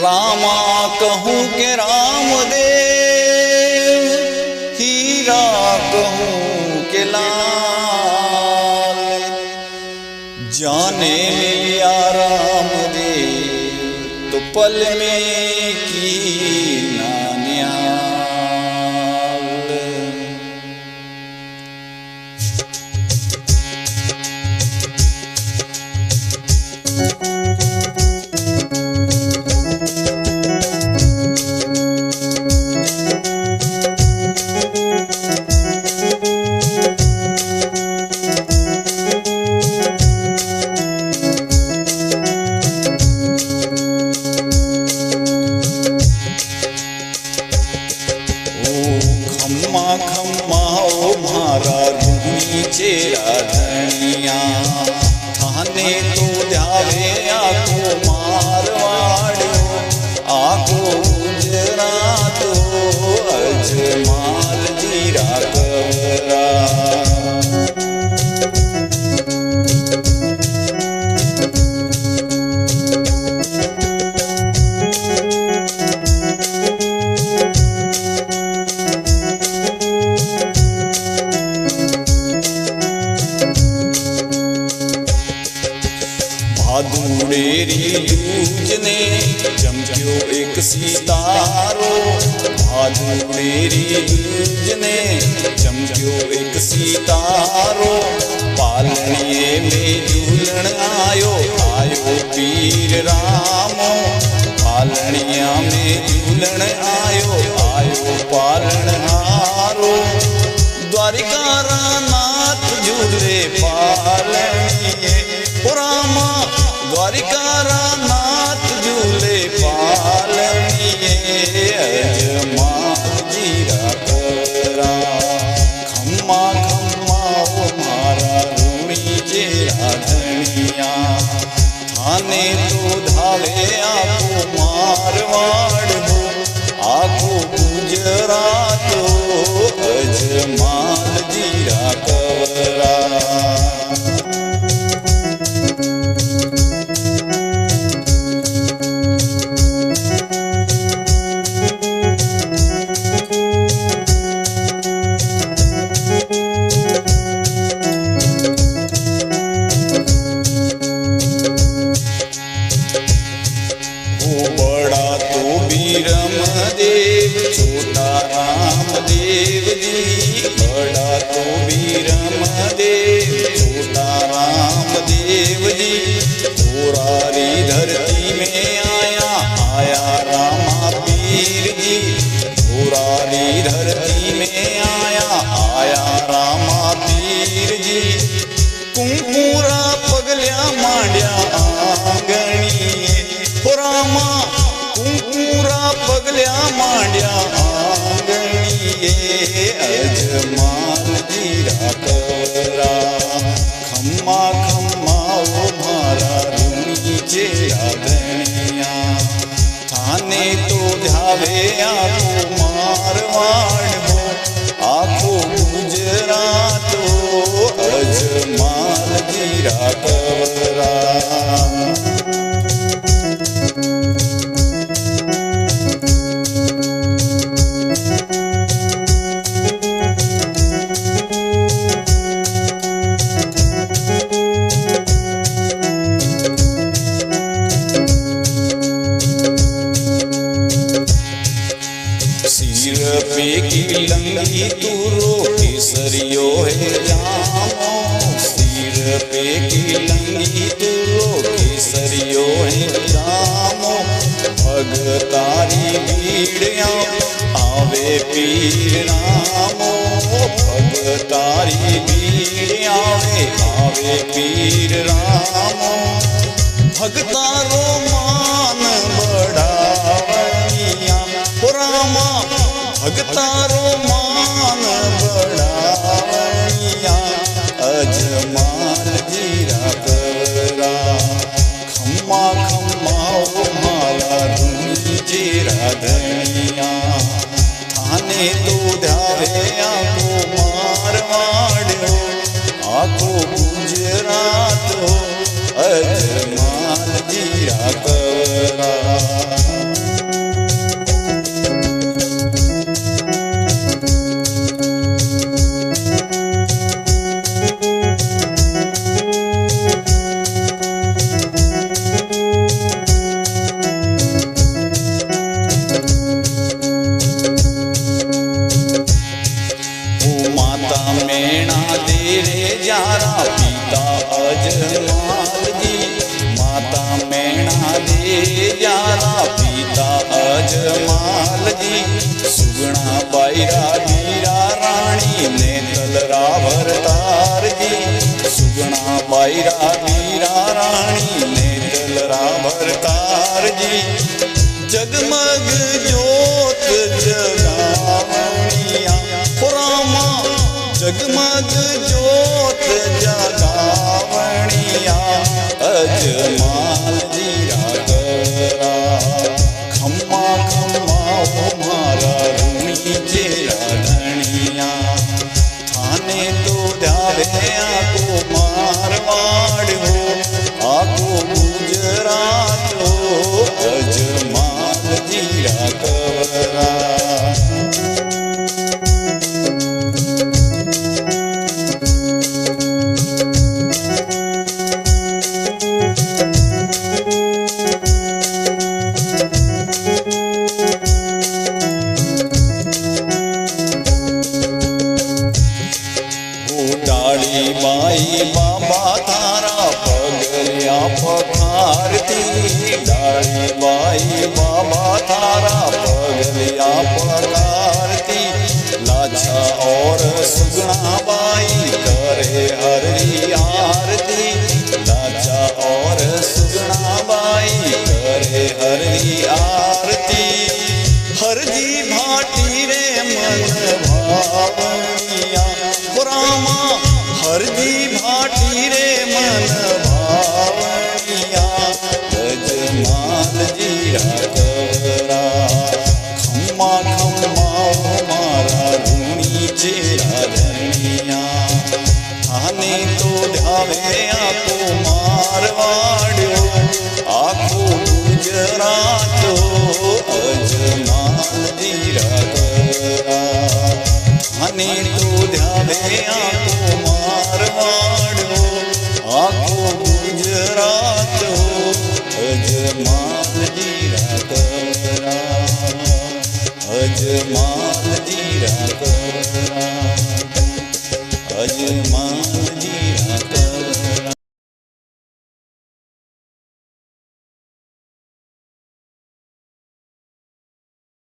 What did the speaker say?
रामा कहूँ के रामदेव, हीरा कहूँ के लाल। जाने लिया रामदेव तो पल में की नान्याल। खम्मा ओ मारा रूनी चेरा धनिया, थाने तो ध्यावे आको मारवाड़ो, आको गुजरात अजमाल जीरा कवरा। भादुड़ेरी दूज ने चमक्यो एक सितारो, भादुड़ेरी दूज ने चमक्यो एक सितारो। पालनिए में झूलन आयो, आयो पीर रामो, पालनिया में झूलन आयो, आयो पालनहारो। द्वारिका नाथ झूले पालनिए ओ रामा, द्वारिका नाथ झूले पालनिए अजमाल जीरा कवरा। खम्मा खम्मा ओ मारा रूणी जेरा धनिया, थाने तो धावे आको मारवाड़ हो, आको गुजरात हो अजमाल जीरा कवरा। बड़ा तो बीरमदेव छोटा रामदेव जी, बड़ा तो बीरमदेव छोटा रामदेव जी। होरारी धरती में आया, आया रामा पीर जी, होरारी धरती में आया, आया रामा पीर जी। कुंकुरा पगल्या मांड्या आंगणीए ओ रामा, कुंकुरा पगल्या मांड्या आंगणीए अजमाल जीरा कवरा। खम्मा खम्मा ओ मारा रूणी जेरा धनिया, थाने तो ध्यावे आको मारवाड़ हो, आको गुजरात हो अजमाल जीरा कवरा। सिर पे की लंगी तूरो केसरियो है जामो, सिर पे की लंगी तूरो केसरियो है जामो। भगतारी भीड़िया आवे पीर रामो, भगतारी भीड़िया आवे पीर रामो। भगतारो मान बढ़ावनिया ओ रामा, भगतारो मान बढ़ावनिया अजमाल जीरा कवरा। खम्मा खम्मा ओ मारा रूणी जेरा धनिया, थाने तो ध्यावे आको मारवाड़ हो, आको गुजरात हो अजमाल जी અજમાલજી માતા મેણા દે યારા પિતા અજમાલજી સુગણા બાયરા વીરા રાણી ને તલરા ભરતારજી સુગણા બાયરા વીરા રાણી ને તલરા ભરતારજી જગમગ જ્યોત જગાવણિયા ખોરામાં જગમગ જ્યોત જગાવણિયા અજમાલજી રાગરા ખમ્મા ખમ્મા ઓ મારા રૂણી જેરા ધણિયા થાને તો ધાવે આખો મારવાડ હો આખો ગુજરાત હો અજમાલજી રાગરા બાઈ બાબા તારા પગલ્યા પખારતી ડાળી બાઈ બાબા તારા પગલ્યા પખારતી લાછા ઓર સુગણા બાઈ કરે હરી આરતી લાછા ઓર સુગણા બાઈ કરે હરી આરતી હરજી ભાટી રે મન ભાવણિયા ખોરામાં હરજી ભાટી રે મન ભાવણિયા અજમાલજી રાગરા ખમ્મા ખમ્મા મારા રૂણી જેરા ધણિયા થાને તો ધાવે આખો મારવાડ્યો આખો ગુજરાત અજમાલજી રાગરા થાને તો